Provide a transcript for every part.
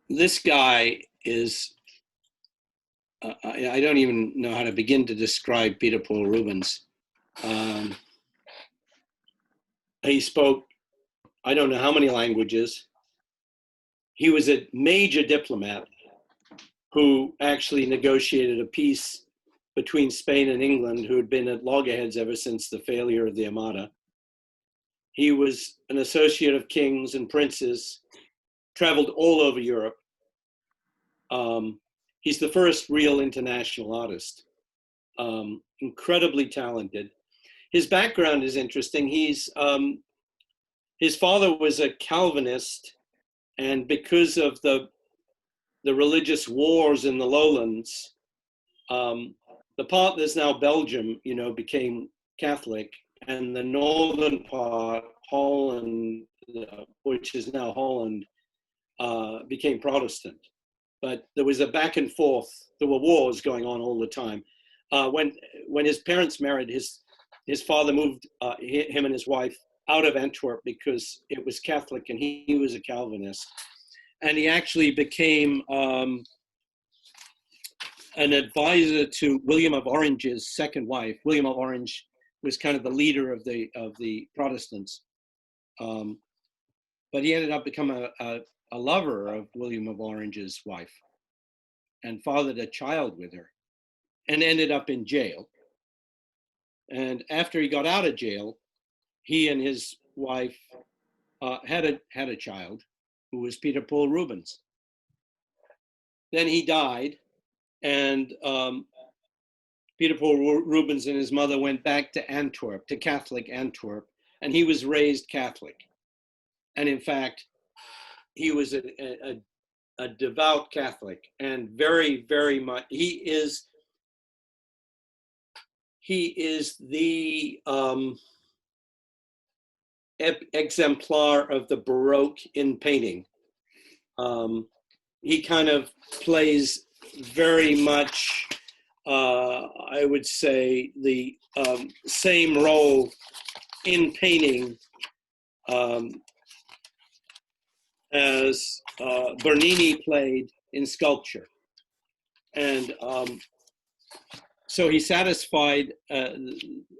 This guy is, I don't even know how to begin to describe Peter Paul Rubens. Um, he spoke, I don't know how many languages. He was a major diplomat who actually negotiated a peace between Spain and England, who had been at loggerheads ever since the failure of the Armada. He was an associate of kings and princes, traveled all over Europe. He's the first real international artist, incredibly talented. His background is interesting. His father was a Calvinist, and because of the religious wars in the lowlands, the part that's now Belgium, became Catholic, and the northern part, Holland, which is now Holland, became Protestant. But there was a back and forth. There were wars going on all the time. When his parents married, his father moved him and his wife out of Antwerp because it was Catholic and he was a Calvinist. And he actually became an advisor to William of Orange's second wife. William of Orange was kind of the leader of the Protestants. But he ended up becoming a lover of William of Orange's wife and fathered a child with her and ended up in jail. And after he got out of jail, he and his wife had a child who was Peter Paul Rubens. Then he died, and Peter Paul Rubens and his mother went back to Antwerp, to Catholic Antwerp, and he was raised Catholic. And in fact, he was a devout Catholic, and very, very much, he is the exemplar of the Baroque in painting. He kind of plays very much, I would say, the same role in painting as Bernini played in sculpture. And so he satisfied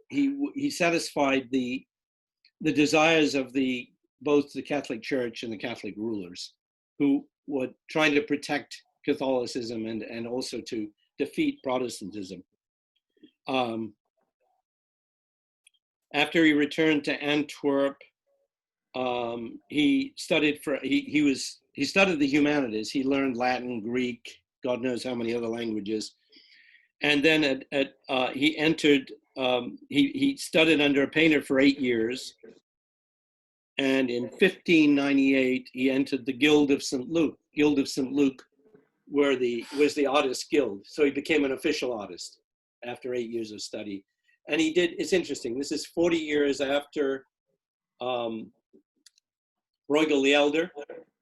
he satisfied the desires of both the Catholic Church and the Catholic rulers, who were trying to protect Catholicism and also to defeat Protestantism. After he returned to Antwerp, he studied he studied the humanities. He learned Latin, Greek, God knows how many other languages. And then he entered, he studied under a painter for 8 years. And in 1598, he entered the Guild of St. Luke, where was the artist guild. So he became an official artist after 8 years of study. And it's interesting, this is 40 years after Bruegel the Elder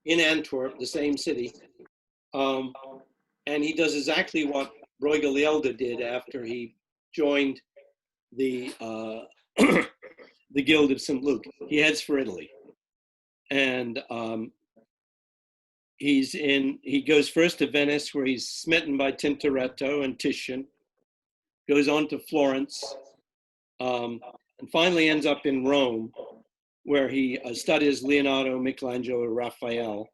in Antwerp, the same city. And he does exactly what Bruegel the Elder did after he joined the the Guild of St. Luke. He heads for Italy, and he goes first to Venice, where he's smitten by Tintoretto and Titian, goes on to Florence, and finally ends up in Rome, where he studies Leonardo, Michelangelo, Raphael,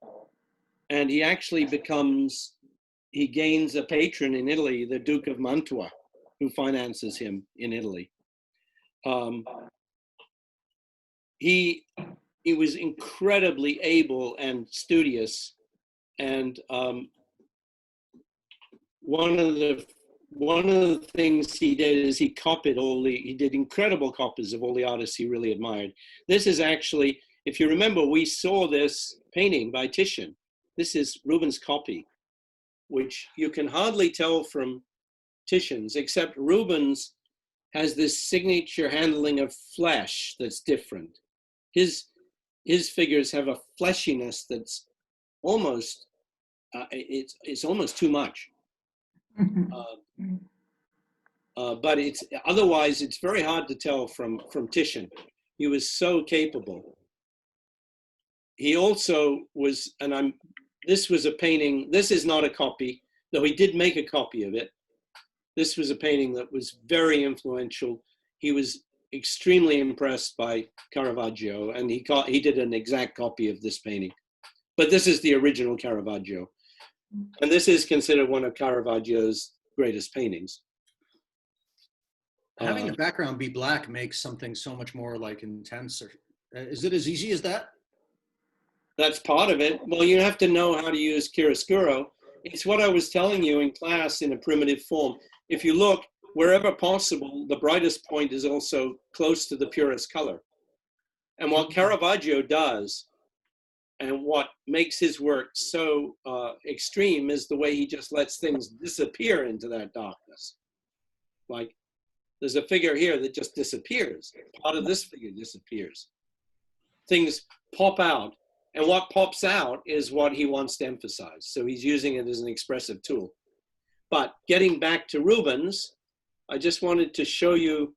and he actually gains a patron in Italy, the Duke of Mantua, who finances him in Italy. He was incredibly able and studious, and one of the things he did is he did incredible copies of all the artists he really admired. This is actually, if you remember, we saw this painting by Titian. This is Rubens' copy, which you can hardly tell from Titian's, except Rubens has this signature handling of flesh that's different. His figures have a fleshiness that's almost, it's almost too much. But otherwise it's very hard to tell from Titian. He was so capable. He also was, and I'm this was a painting. This is not a copy, though he did make a copy of it. This was a painting that was very influential. He was extremely impressed by Caravaggio, and he did an exact copy of this painting. But this is the original Caravaggio. And this is considered one of Caravaggio's greatest paintings. Having the background be black makes something so much more like intense. Is it as easy as that? That's part of it. Well, you have to know how to use chiaroscuro. It's what I was telling you in class in a primitive form. If you look, wherever possible, the brightest point is also close to the purest color. And what Caravaggio does, and what makes his work so extreme, is the way he just lets things disappear into that darkness. Like, there's a figure here that just disappears. Part of this figure disappears. Things pop out. And what pops out is what he wants to emphasize. So he's using it as an expressive tool. But getting back to Rubens, I just wanted to show you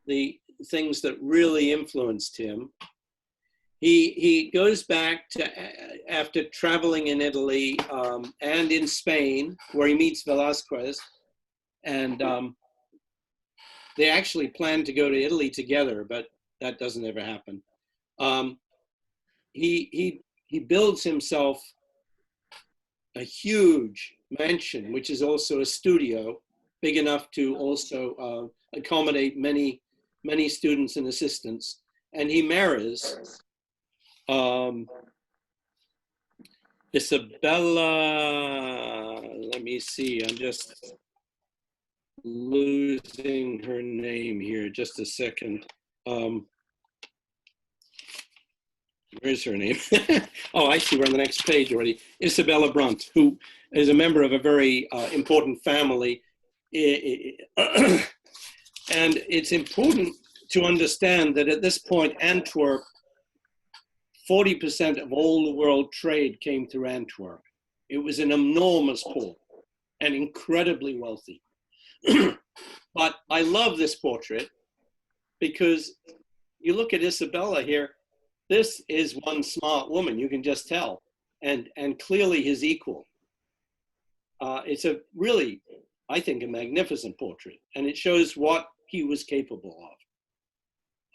the things that really influenced him. He goes back to after traveling in Italy and in Spain, where he meets Velázquez, and they actually planned to go to Italy together, but that doesn't ever happen. He builds himself a huge mansion, which is also a studio, big enough to also accommodate many students and assistants. And he marries Isabella, let me see, I'm just losing her name here, just a second. Where's her name? Oh, I see, we're on the next page already. Isabella Brunt, who is a member of a very important family. And it's important to understand that at this point, Antwerp, 40% of all the world trade came through Antwerp. It was an enormous port and incredibly wealthy. But I love this portrait because you look at Isabella here, this is one smart woman, you can just tell, and clearly his equal. It's a really, I think, a magnificent portrait, and it shows what he was capable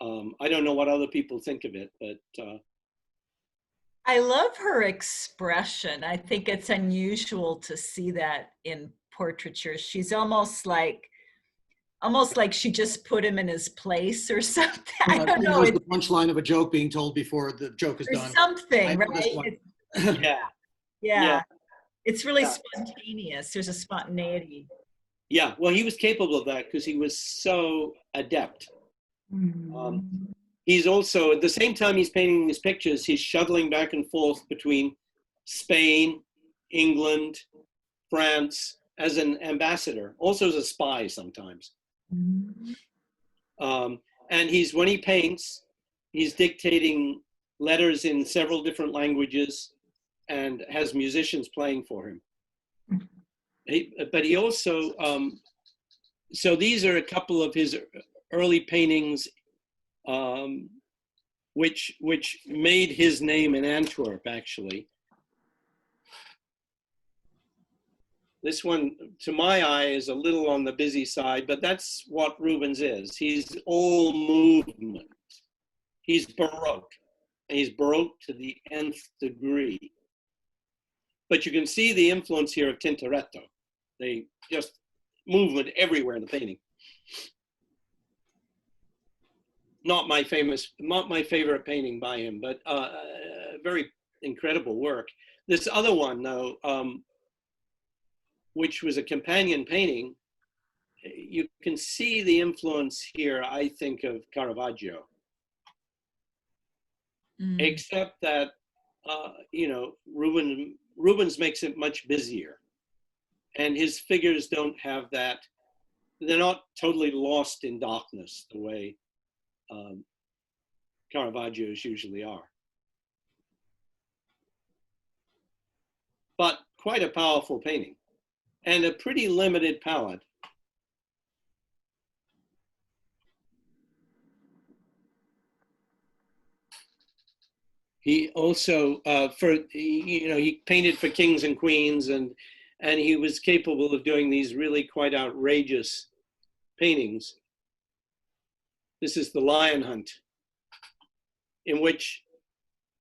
of. I don't know what other people think of it, but I love her expression. I think it's unusual to see that in portraiture. She's almost like she just put him in his place or something. I don't know. It's the punchline of a joke being told before the joke is done. Something, right? Yeah. It's really spontaneous. There's a spontaneity. Yeah, well, he was capable of that because he was so adept. Mm-hmm. He's also, at the same time he's painting these pictures, he's shuttling back and forth between Spain, England, France, as an ambassador, also as a spy sometimes. Mm-hmm. And when he paints, he's dictating letters in several different languages and has musicians playing for him. But he also, so these are a couple of his early paintings which made his name in Antwerp, actually. This one, to my eye, is a little on the busy side, but that's what Rubens is. He's all movement. He's Baroque, and he's Baroque to the nth degree. But you can see the influence here of Tintoretto. They just movement everywhere in the painting. Not my favorite painting by him, but very incredible work. This other one, though, which was a companion painting, you can see the influence here, I think, of Caravaggio. Mm. Except that, Rubens makes it much busier. And his figures don't have that, they're not totally lost in darkness the way Caravaggios usually are. But quite a powerful painting and a pretty limited palette. He also, he painted for kings and queens, and he was capable of doing these really quite outrageous paintings. This is the lion hunt, in which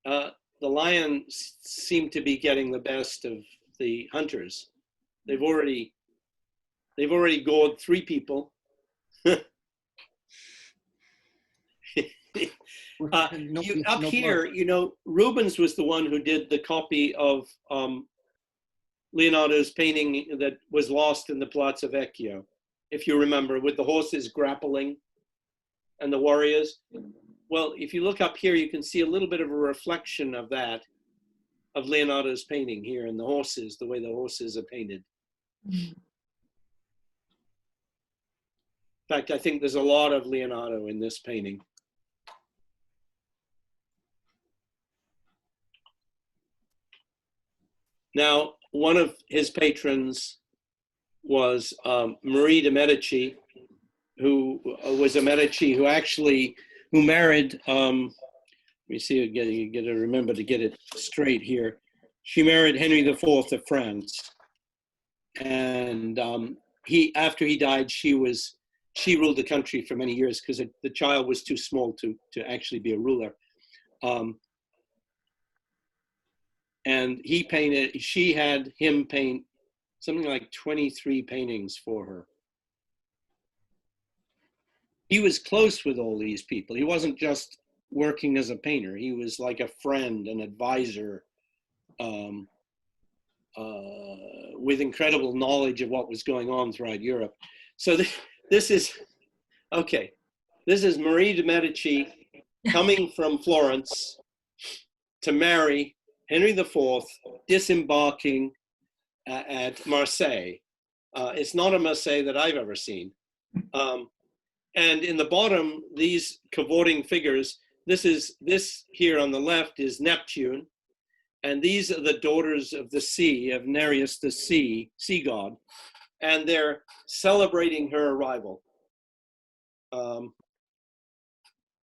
the lions seem to be getting the best of the hunters. They've already gored 3 people. Up here, Rubens was the one who did the copy of Leonardo's painting that was lost in the Palazzo Vecchio, if you remember, with the horses grappling and the warriors. Well, if you look up here, you can see a little bit of a reflection of that, of Leonardo's painting here, and the horses, the way the horses are painted. In fact, I think there's a lot of Leonardo in this painting. Now, one of his patrons was Marie de Medici, who was a Medici who married, let me see again, you got to remember to get it straight here. She married Henry IV of France. And after he died, she ruled the country for many years because the child was too small to actually be a ruler. And she had him paint something like 23 paintings for her. He was close with all these people. He wasn't just working as a painter. He was like a friend, an advisor, with incredible knowledge of what was going on throughout Europe. So this is Marie de Medici coming from Florence to marry Henry IV, disembarking at Marseille. It's not a Marseille that I've ever seen. And in the bottom, these cavorting figures, this here on the left is Neptune. And these are the daughters of the sea, of Nereus, the sea god. And they're celebrating her arrival.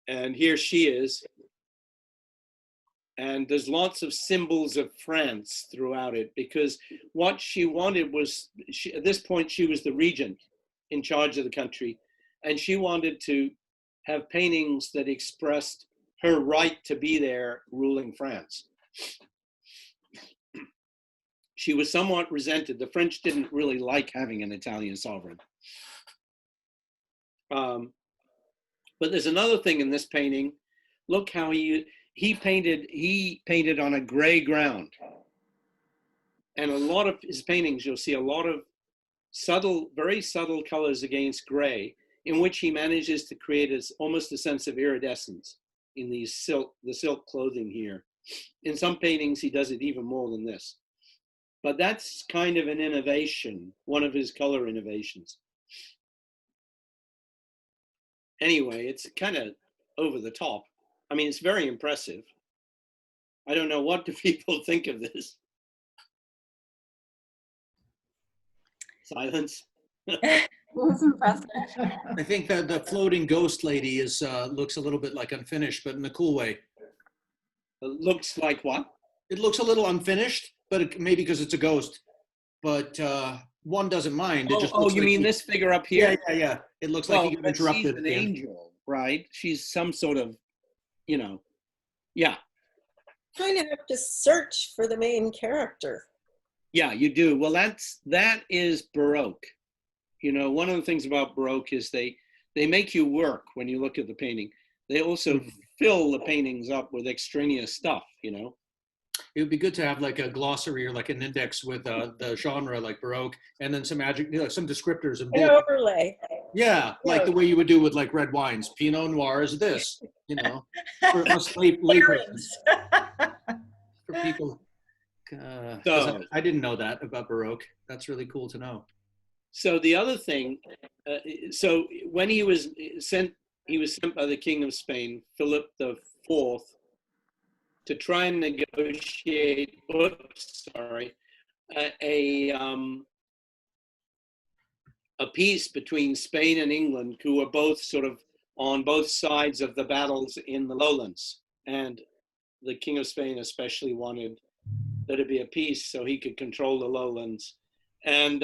And here she is. And there's lots of symbols of France throughout it, because what she wanted was, at this point, she was the regent in charge of the country. And she wanted to have paintings that expressed her right to be there ruling France. She was somewhat resented. The French didn't really like having an Italian sovereign. But there's another thing in this painting. Look how he painted on a gray ground. And a lot of his paintings, you'll see a lot of very subtle colors against gray, in which he manages to create almost a sense of iridescence in the silk clothing here. In some paintings, he does it even more than this. But that's kind of an innovation, one of his color innovations. Anyway, it's kind of over the top. I mean, it's very impressive. I don't know, what do people think of this? Silence. It was impressive. I think that the floating ghost lady looks a little bit like unfinished, but in a cool way. It looks like what? It looks a little unfinished, but maybe because it's a ghost. But one doesn't mind. It just looks you like mean this figure up here? Yeah. It looks like he got interrupted. She's an angel, right? She's some sort of, yeah. Kind of have to search for the main character. Yeah, you do. Well, that is Baroque. One of the things about Baroque is they make you work when you look at the painting. They also fill the paintings up with extraneous stuff, It would be good to have like a glossary or like an index with the genre, like Baroque, and then some some descriptors and An overlay. Yeah, like the way you would do with like red wines. Pinot Noir is this, for us laypersons. For people. I didn't know that about Baroque. That's really cool to know. So the other thing, so when he was sent by the King of Spain, Philip IV, to try and negotiate, a peace between Spain and England, who were both sort of on both sides of the battles in the lowlands. And the King of Spain especially wanted there to be a peace so he could control the lowlands. And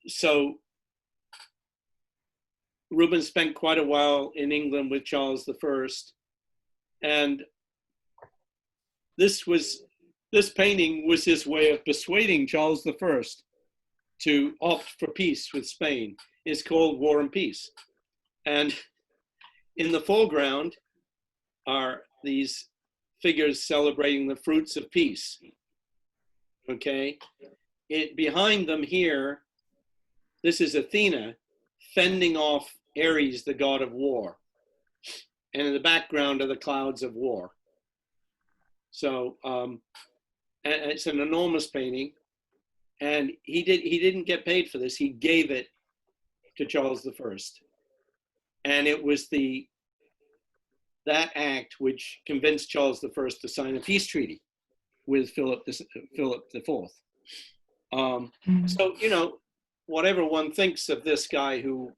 so Rubens spent quite a while in England with Charles I. And this painting was his way of persuading Charles I to opt for peace with Spain. It's called War and Peace. And in the foreground are these figures celebrating the fruits of peace. Okay? Behind them here, this is Athena fending off Ares, the god of war. And in the background are the clouds of war. So it's an enormous painting. And he didn't get paid for this. He gave it to Charles I. And it was that act which convinced Charles I to sign a peace treaty with Philip IV. So, you know, whatever one thinks of this guy who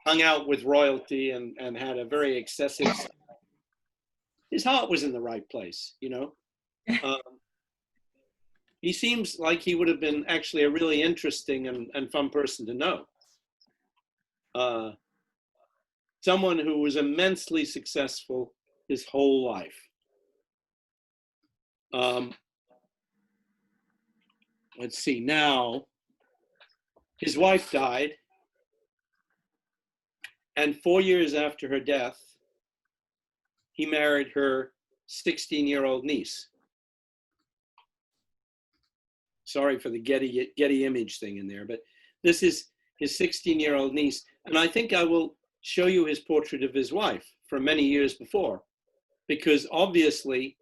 hung out with royalty and had a very excessive, his heart was in the right place, you know. He seems like he would have been actually a really interesting and fun person to know. Someone who was immensely successful his whole life. Let's see, now, his wife died, and 4 years after her death, he married her 16-year-old niece. Sorry for the Getty image thing in there, but this is his 16-year-old niece. And I think I will show you his portrait of his wife from many years before, because obviously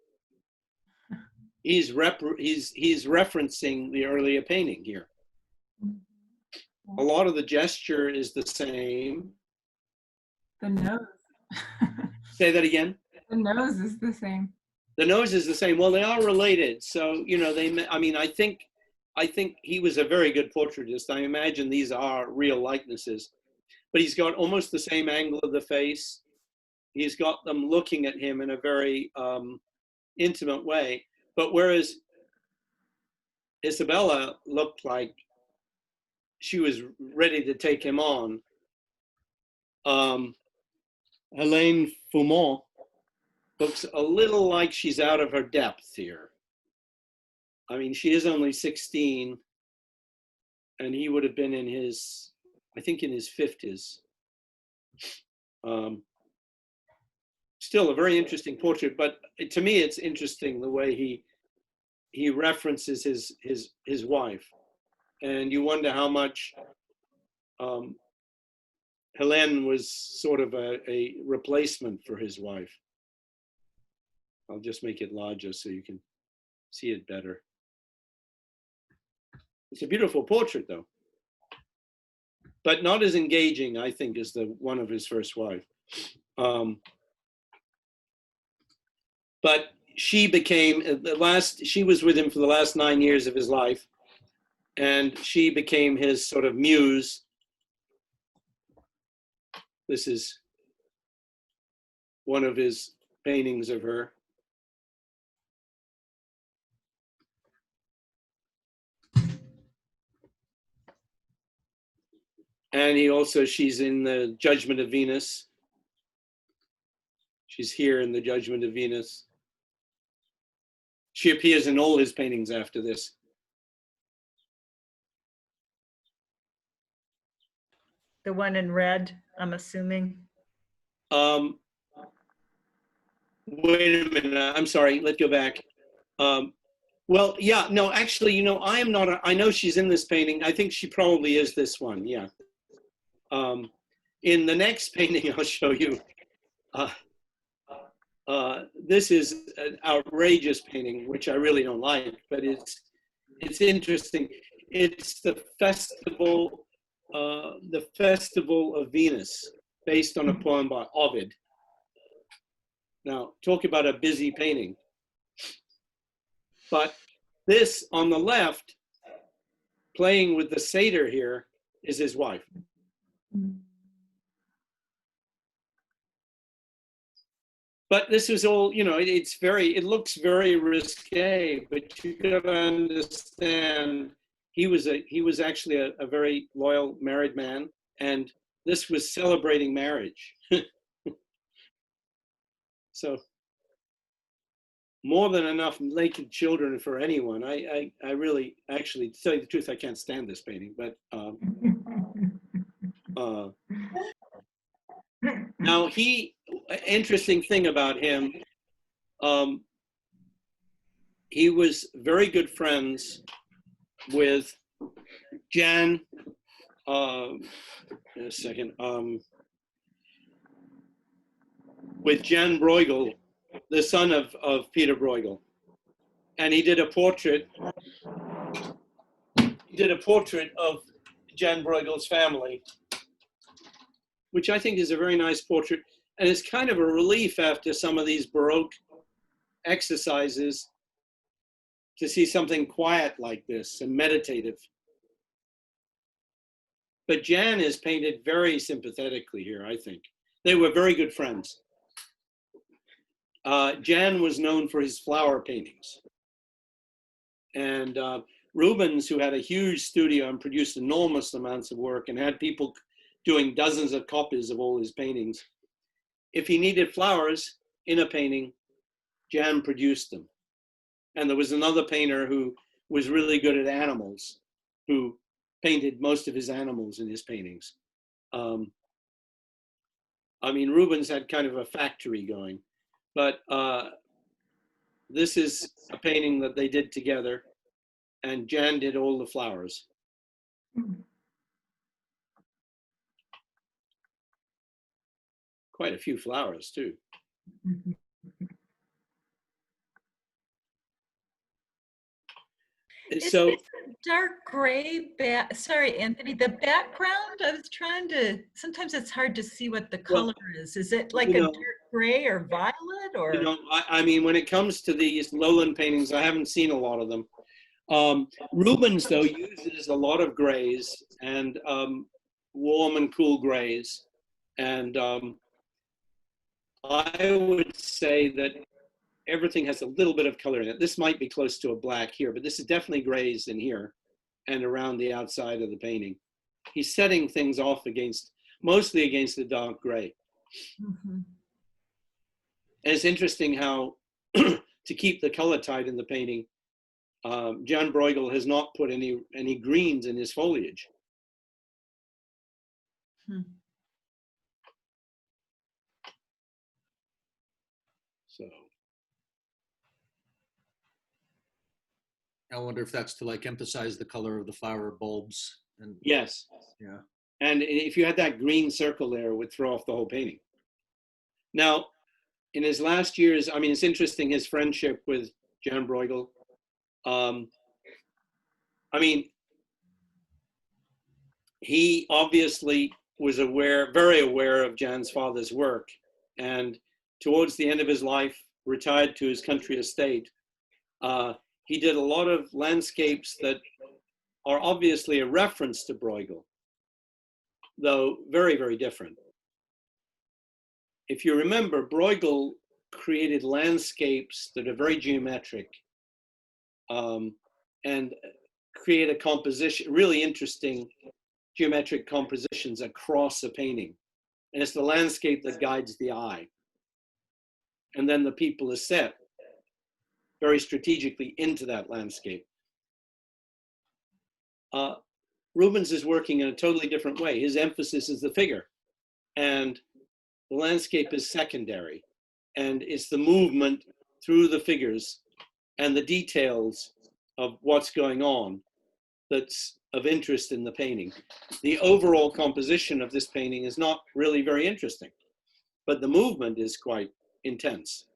he's referencing the earlier painting here. A lot of the gesture is the same. The nose. Say that again. The nose is the same. The nose is the same. Well, they are related. So, you know, I mean, I think he was a very good portraitist. I imagine these are real likenesses, but he's got almost the same angle of the face. He's got them looking at him in a very intimate way. But whereas Isabella looked like she was ready to take him on, Helene Fumont looks a little like she's out of her depth here. I mean, she is only 16, and he would have been in his, I think in his 50s. Still a very interesting portrait, but to me it's interesting the way he references his wife. And you wonder how much Helene was sort of a replacement for his wife. I'll just make it larger so you can see it better. It's a beautiful portrait though, but not as engaging, I think, as the one of his first wife. But she became, she was with him for the last 9 years of his life, and she became his sort of muse. This is one of his paintings of her. And she's in the Judgment of Venus. She's here in the Judgment of Venus. She appears in all his paintings after this. The one in red, I'm assuming. Wait a minute, I'm sorry, let's go back. Well, yeah, no, actually, you know, I know she's in this painting. I think she probably is this one, yeah. In the next painting I'll show you, this is an outrageous painting, which I really don't like, but it's interesting. It's the festival of Venus, based on a poem by Ovid. Now, talk about a busy painting. But this on the left, playing with the satyr here, is his wife. But this was all, you know, it looks very risque, but you gotta understand, he was actually a very loyal married man, and this was celebrating marriage. So more than enough naked children for anyone. I really, actually, to tell you the truth, I can't stand this painting, but now interesting thing about him, he was very good friends with Jan, a second, with Jan Bruegel, the son of Peter Bruegel. And he did a portrait of Jan Bruegel's family, which I think is a very nice portrait. And it's kind of a relief after some of these Baroque exercises to see something quiet like this and meditative. But Jan is painted very sympathetically here, I think. They were very good friends. Jan was known for his flower paintings. And Rubens, who had a huge studio and produced enormous amounts of work and had people doing dozens of copies of all his paintings, if he needed flowers in a painting, Jan produced them. And there was another painter who was really good at animals, who painted most of his animals in his paintings. I mean, Rubens had kind of a factory going, but this is a painting that they did together, and Jan did all the flowers. Quite a few flowers too. So it's dark gray sorry, Anthony, the background, I was trying to, sometimes it's hard to see what the color is. Is it like a dark gray or violet, or? You know, I mean, when it comes to these lowland paintings, I haven't seen a lot of them. Rubens, though, uses a lot of grays and warm and cool grays. And I would say that everything has a little bit of color in it. This might be close to a black here, but this is definitely grays in here and around the outside of the painting. He's setting things off mostly against the dark gray. Mm-hmm. And it's interesting how, to keep the color tight in the painting, Jan Bruegel has not put any greens in his foliage. So I wonder if that's to like emphasize the color of the flower bulbs. And yes. Yeah. And if you had that green circle there, it would throw off the whole painting. Now, in his last years, I mean, it's interesting, his friendship with Jan Bruegel. I mean, he obviously was very aware of Jan's father's work, and towards the end of his life, retired to his country estate. He did a lot of landscapes that are obviously a reference to Bruegel, though very, very different. If you remember, Bruegel created landscapes that are very geometric and create a composition, really interesting geometric compositions across a painting. And it's the landscape that guides the eye. And then the people are set very strategically into that landscape. Rubens is working in a totally different way. His emphasis is the figure, and the landscape is secondary. And it's the movement through the figures and the details of what's going on that's of interest in the painting. The overall composition of this painting is not really very interesting, but the movement is quite intense.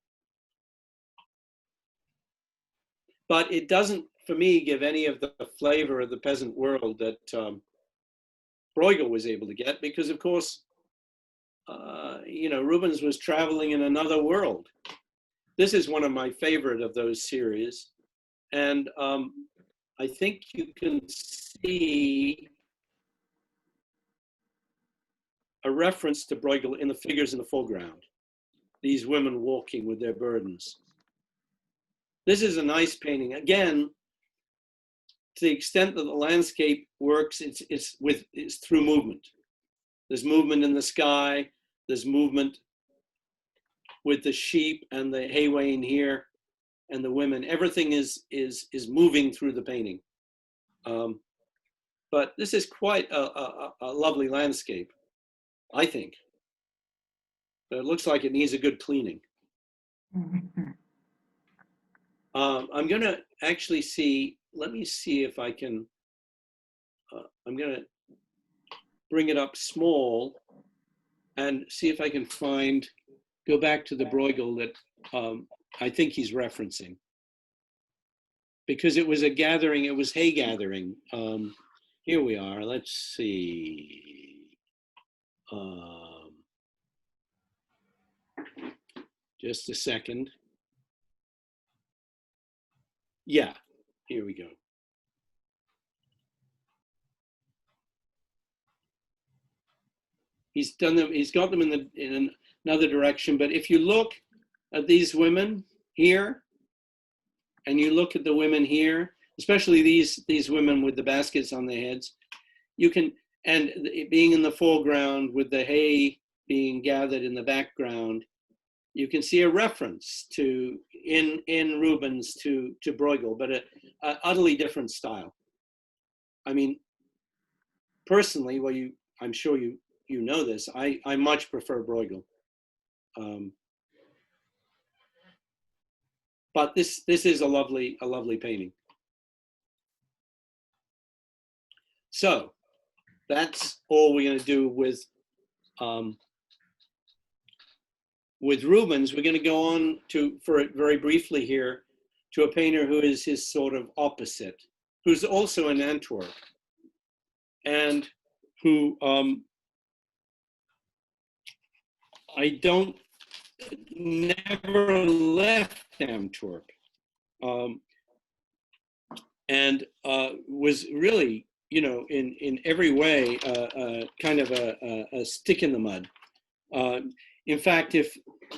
But it doesn't, for me, give any of the flavor of the peasant world that Bruegel was able to get, because of course, you know, Rubens was traveling in another world. This is one of my favorite of those series. And I think you can see a reference to Bruegel in the figures in the foreground. these women walking with their burdens. This is a nice painting. Again, to the extent that the landscape works, it's through movement. There's movement in the sky. There's movement with the sheep and the hay wain here, and the women. Everything is moving through the painting. But this is quite a lovely landscape, I think. But it looks like it needs a good cleaning. I'm going to actually see, let me see if I can, I'm going to bring it up small and see if I can go back to the Bruegel that I think he's referencing. Because it was a gathering, it was hay gathering. Here we are, let's see. Just a second. Yeah, here we go. He's done them, he's got them in another direction, but if you look at these women here, and you look at the women here, especially these women with the baskets on their heads, you can, and being in the foreground with the hay being gathered in the background, you can see a reference to, in Rubens to Bruegel, but a utterly different style. I mean, personally, well, I'm sure you know this, I much prefer Bruegel. But this is a lovely painting. So that's all we're going to do with Rubens. We're going to go on for it very briefly here, to a painter who is his sort of opposite, who's also in Antwerp, and who never left Antwerp, and was really, you know, in every way, kind of a stick in the mud. In fact,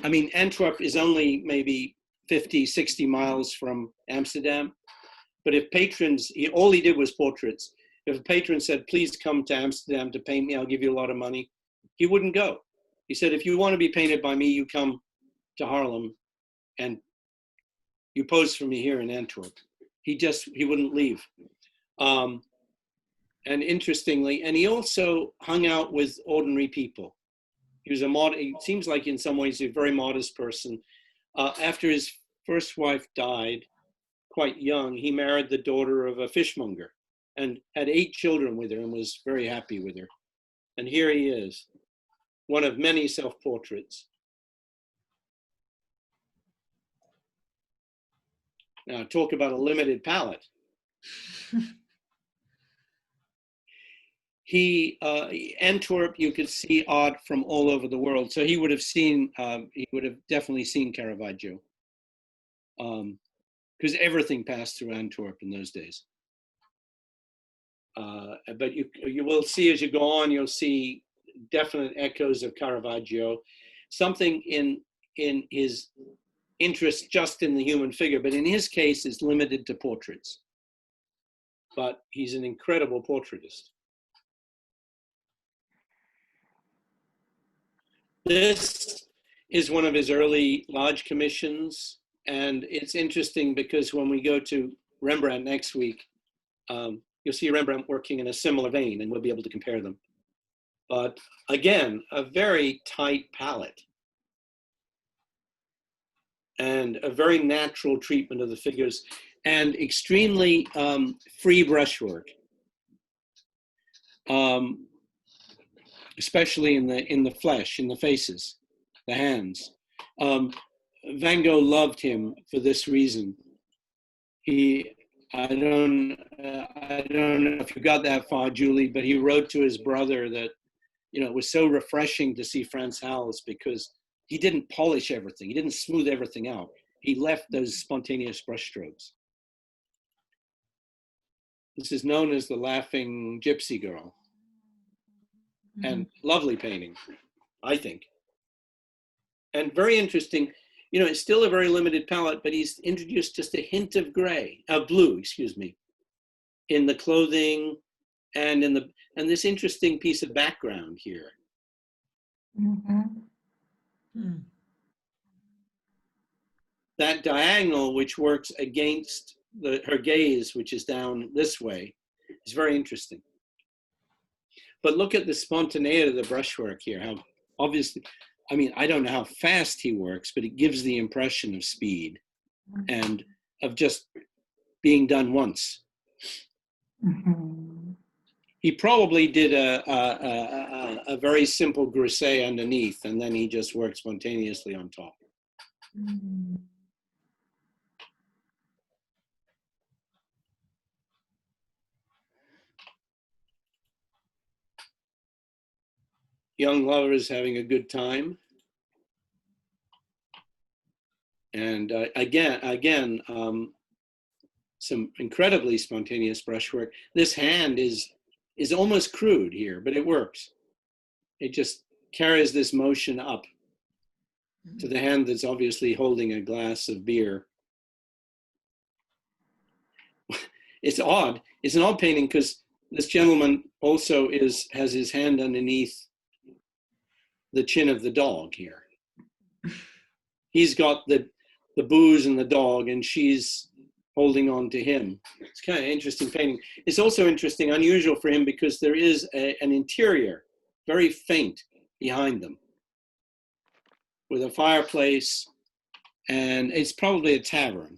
Antwerp is only maybe 50, 60 miles from Amsterdam, but if patrons, all he did was portraits. If a patron said, please come to Amsterdam to paint me, I'll give you a lot of money, he wouldn't go. He said, if you want to be painted by me, you come to Haarlem and you pose for me here in Antwerp. He wouldn't leave. And interestingly, and he also hung out with ordinary people. He was he seems like in some ways a very modest person. After his first wife died quite young, he married the daughter of a fishmonger and had 8 children with her and was very happy with her. And here he is, one of many self-portraits. Now, talk about a limited palette. Antwerp, you could see art from all over the world. So he would have definitely seen Caravaggio, because everything passed through Antwerp in those days. But you will see as you go on, you'll see definite echoes of Caravaggio, something in his interest just in the human figure, but in his case is limited to portraits. But he's an incredible portraitist. This is one of his early large commissions, and it's interesting because when we go to Rembrandt next week, you'll see Rembrandt working in a similar vein, and we'll be able to compare them. But again, a very tight palette and a very natural treatment of the figures, and extremely free brushwork, especially in the flesh, in the faces, the hands. Van Gogh loved him for this reason. I don't know if you got that far, Julie, but he wrote to his brother that, you know, it was so refreshing to see Frans Hals because he didn't polish everything. He didn't smooth everything out. He left those spontaneous brushstrokes. This is known as the Laughing Gypsy Girl. And lovely painting, I think. And very interesting, you know, it's still a very limited palette, but he's introduced just a hint of gray, blue, excuse me, in the clothing and this interesting piece of background here. That diagonal, which works against her gaze, which is down this way, is very interesting. But look at the spontaneity of the brushwork here. How obviously, I mean, I don't know how fast he works, but it gives the impression of speed and of just being done once. He probably did a very simple grisette underneath, and then he just worked spontaneously on top. Young lovers having a good time. And again, some incredibly spontaneous brushwork. This hand is almost crude here, but it works. It just carries this motion up to the hand that's obviously holding a glass of beer. It's odd. It's an odd painting because this gentleman also has his hand underneath the chin of the dog here. He's got the booze and the dog, and she's holding on to him. It's kind of an interesting painting. It's also interesting, unusual for him, because there is an interior, very faint, behind them, with a fireplace, and it's probably a tavern,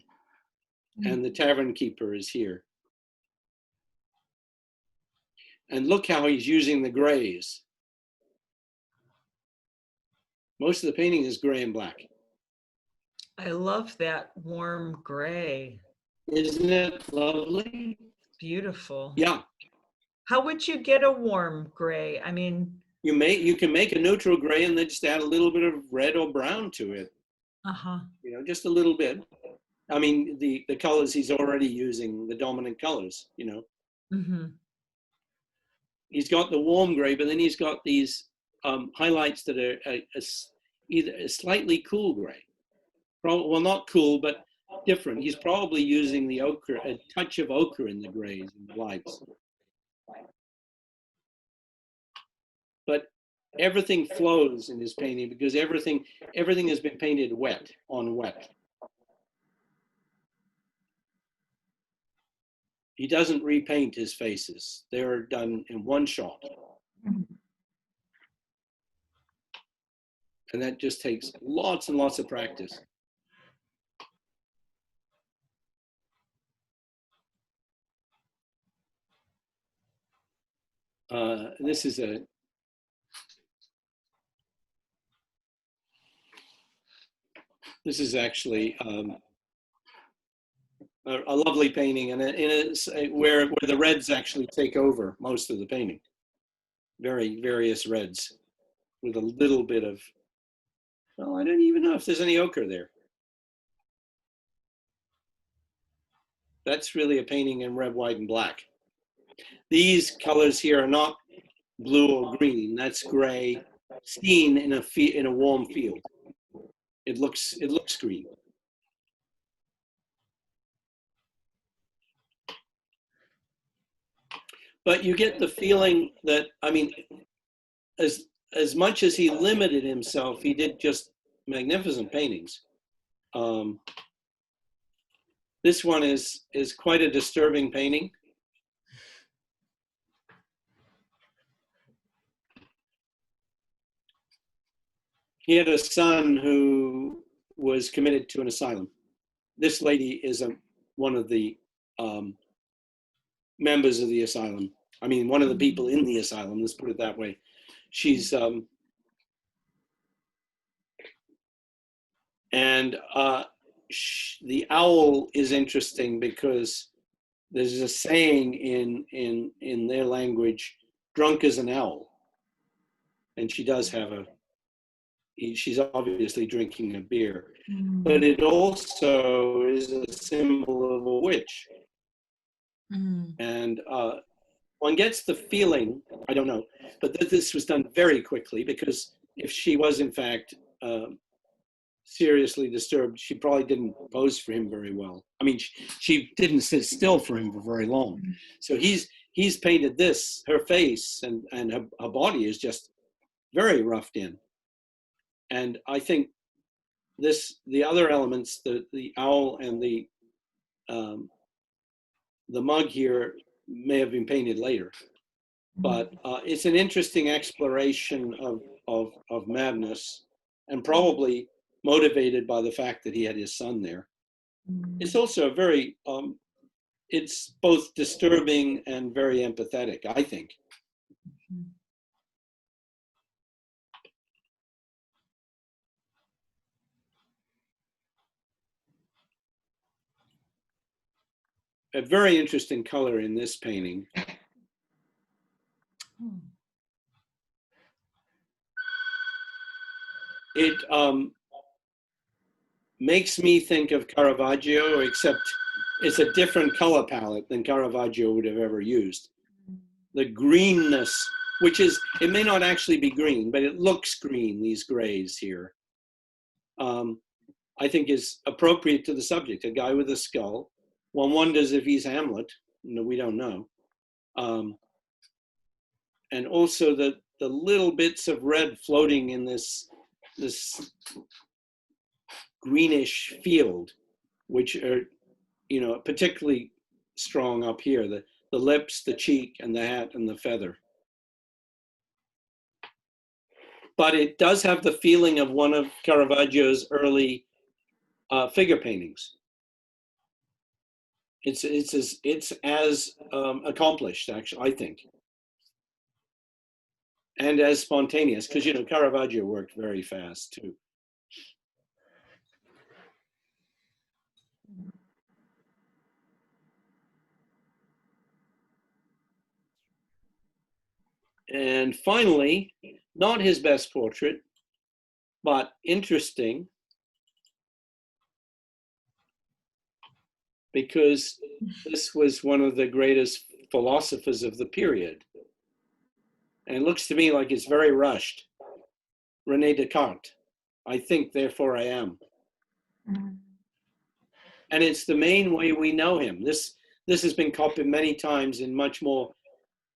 and the tavern keeper is here. And look how he's using the grays. Most of the painting is gray and black. I love that warm gray. Isn't it lovely? Beautiful. Yeah. How would you get a warm gray? I mean, you can make a neutral gray and then just add a little bit of red or brown to it. You know, just a little bit. I mean, the colors he's already using, the dominant colors, you know. He's got the warm gray, but then he's got these highlights that are either a slightly cool gray. Well, not cool, but different. He's probably using the ochre, a touch of ochre in the grays and the lights. But everything flows in his painting because everything has been painted wet on wet. He doesn't repaint his faces. They're done in one shot. And that just takes lots and lots of practice. This is actually a lovely painting, and it's where the reds actually take over most of the painting. Various reds with a little bit of, well, I don't even know if there's any ochre there. That's really a painting in red, white, and black. These colors here are not blue or green. That's gray, seen in a warm field. It looks green. But you get the feeling that, I mean, as much as he limited himself, he did just magnificent paintings. This one is quite a disturbing painting. He had a son who was committed to an asylum. This lady is one of the members of the asylum. I mean, one of the people in the asylum, let's put it that way. She's, the owl is interesting because there's a saying in their language, drunk as an owl. And she does have she's obviously drinking a beer, but it also is a symbol of a witch. And one gets the feeling, I don't know, but this was done very quickly, because if she was in fact seriously disturbed. She probably didn't pose for him very well. I mean, she didn't sit still for him for very long. So he's painted this, her face and her body is just very roughed in. And I think the other elements, the owl and the mug here may have been painted later. But it's an interesting exploration of madness, and probably motivated by the fact that he had his son there. It's also a very, it's both disturbing and very empathetic, I think. A very interesting color in this painting. It makes me think of Caravaggio, except it's a different color palette than Caravaggio would have ever used. The greenness, which is, it may not actually be green, but it looks green, these grays here, I think is appropriate to the subject. A guy with a skull. One wonders if he's Hamlet. No, we don't know. And also the little bits of red floating in this greenish field, which are, particularly strong up here, the lips, the cheek, and the hat and the feather. But it does have the feeling of one of Caravaggio's early figure paintings. It's as accomplished, actually, I think, and as spontaneous, because Caravaggio worked very fast too. And finally, not his best portrait, but interesting, because this was one of the greatest philosophers of the period. And it looks to me like it's very rushed. René Descartes, I think, therefore I am. And it's the main way we know him. This has been copied many times in much more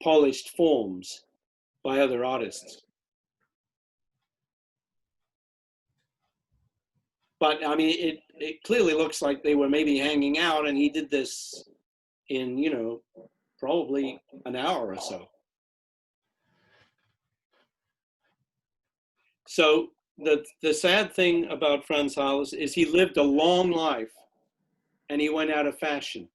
polished forms by other artists. But I mean, it clearly looks like they were maybe hanging out, and he did this in, probably an hour or so. So the sad thing about Frans Hals is he lived a long life and he went out of fashion.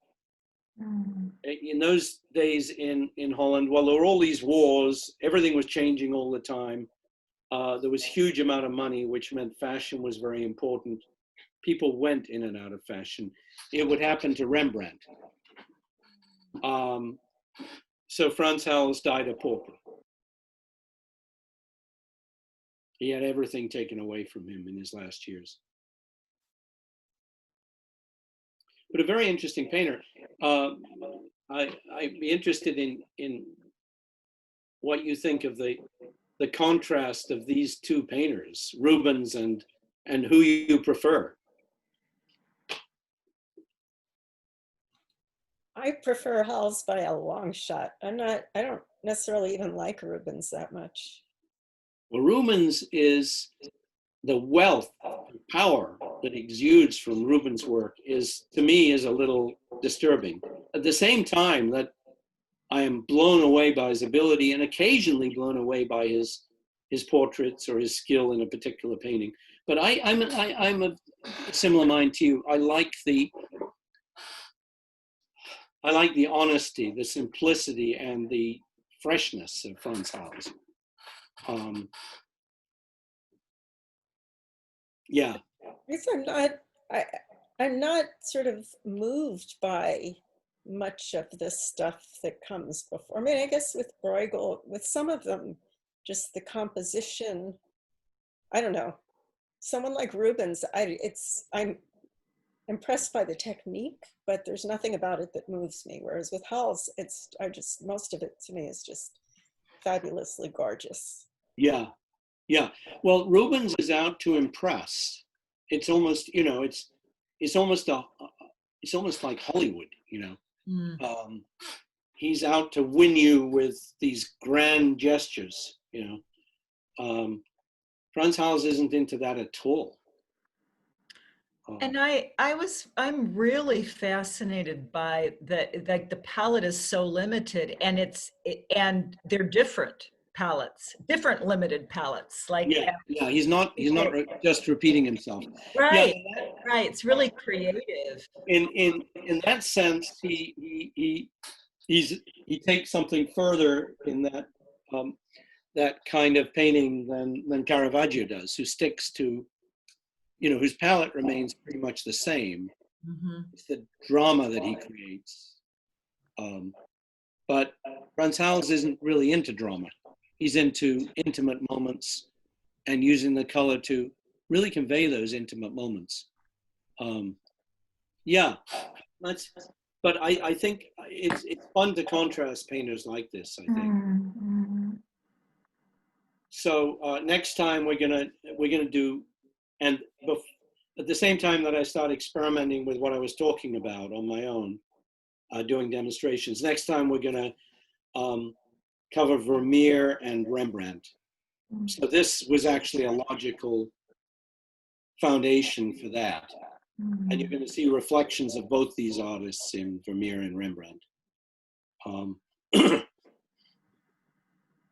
In those days in Holland, well, there were all these wars, everything was changing all the time. There was huge amount of money, which meant fashion was very important. People went in and out of fashion. It would happen to Rembrandt. So Frans Hals died a pauper. He had everything taken away from him in his last years. But a very interesting painter. I'd be interested in what you think of the contrast of these two painters, Rubens and who you prefer. I prefer Hals by a long shot. I don't necessarily even like Rubens that much. Well, Rubens is the wealth, the power that exudes from Rubens' work to me, is a little disturbing. At the same time that I am blown away by his ability and occasionally blown away by his portraits or his skill in a particular painting. But I'm a similar mind to you. I like the honesty, the simplicity, and the freshness of Frans Hals. Yeah. I guess I'm not sort of moved by much of this stuff that comes before. I mean, I guess with Bruegel, with some of them, just the composition, I don't know. Someone like Rubens, I'm impressed by the technique, but there's nothing about it that moves me. Whereas with Hals, most of it to me is just fabulously gorgeous. Yeah. Yeah. Well, Rubens is out to impress. it's almost, you know, it's almost it's almost like Hollywood, you know. He's out to win you with these grand gestures, you know. Frans Hals isn't into that at all. And I'm really fascinated by the palette is so limited, and they're different palettes, different limited palettes. Like yeah, he's not just repeating himself. Right, Yeah, right. It's really creative. in that sense, he takes something further in that that kind of painting than Caravaggio does, who sticks to, you know, whose palette remains pretty much the same. It's the drama that he creates. But Frans Hals isn't really into drama. He's into intimate moments and using the color to really convey those intimate moments. Yeah, but I think it's fun to contrast painters like this, I think. So next time we're gonna do, and at the same time that I start experimenting with what I was talking about on my own, doing demonstrations. Next time we're gonna cover Vermeer and Rembrandt. So this was actually a logical foundation for that. And you're going to see reflections of both these artists in Vermeer and Rembrandt.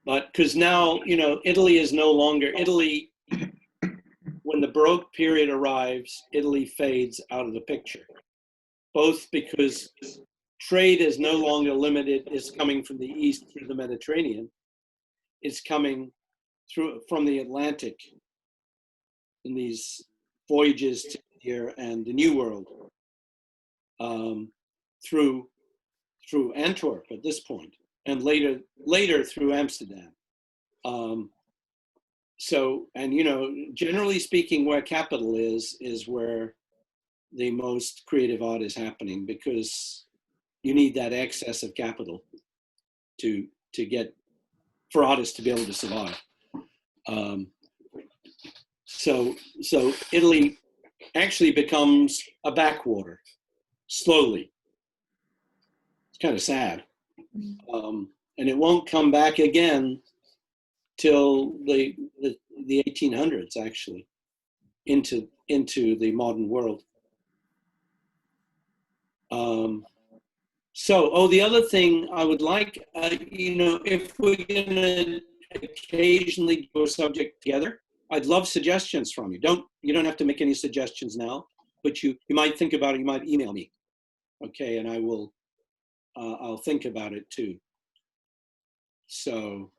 But because now, you know, Italy is no longer, Italy, when the Baroque period arrives, Italy fades out of the picture. Both because trade is no longer limited, it's coming from the east through the Mediterranean. It's coming from the Atlantic in these voyages to here and the New World, through Antwerp at this point, and later through Amsterdam. So, and you know, generally speaking, where capital is where the most creative art is happening, because you need that excess of capital to get, for artists to be able to survive. So Italy actually becomes a backwater slowly. It's kind of sad. And it won't come back again till the 1800s, actually, into the modern world. The other thing I would like, you know, if we're going to occasionally do a subject together, I'd love suggestions from you. You don't have to make any suggestions now, but you might think about it. You might email me, okay, and I will. I'll think about it too. So,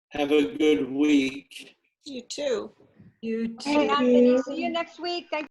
have a good week. You too. You Hey, too. Anthony, see you next week. Thank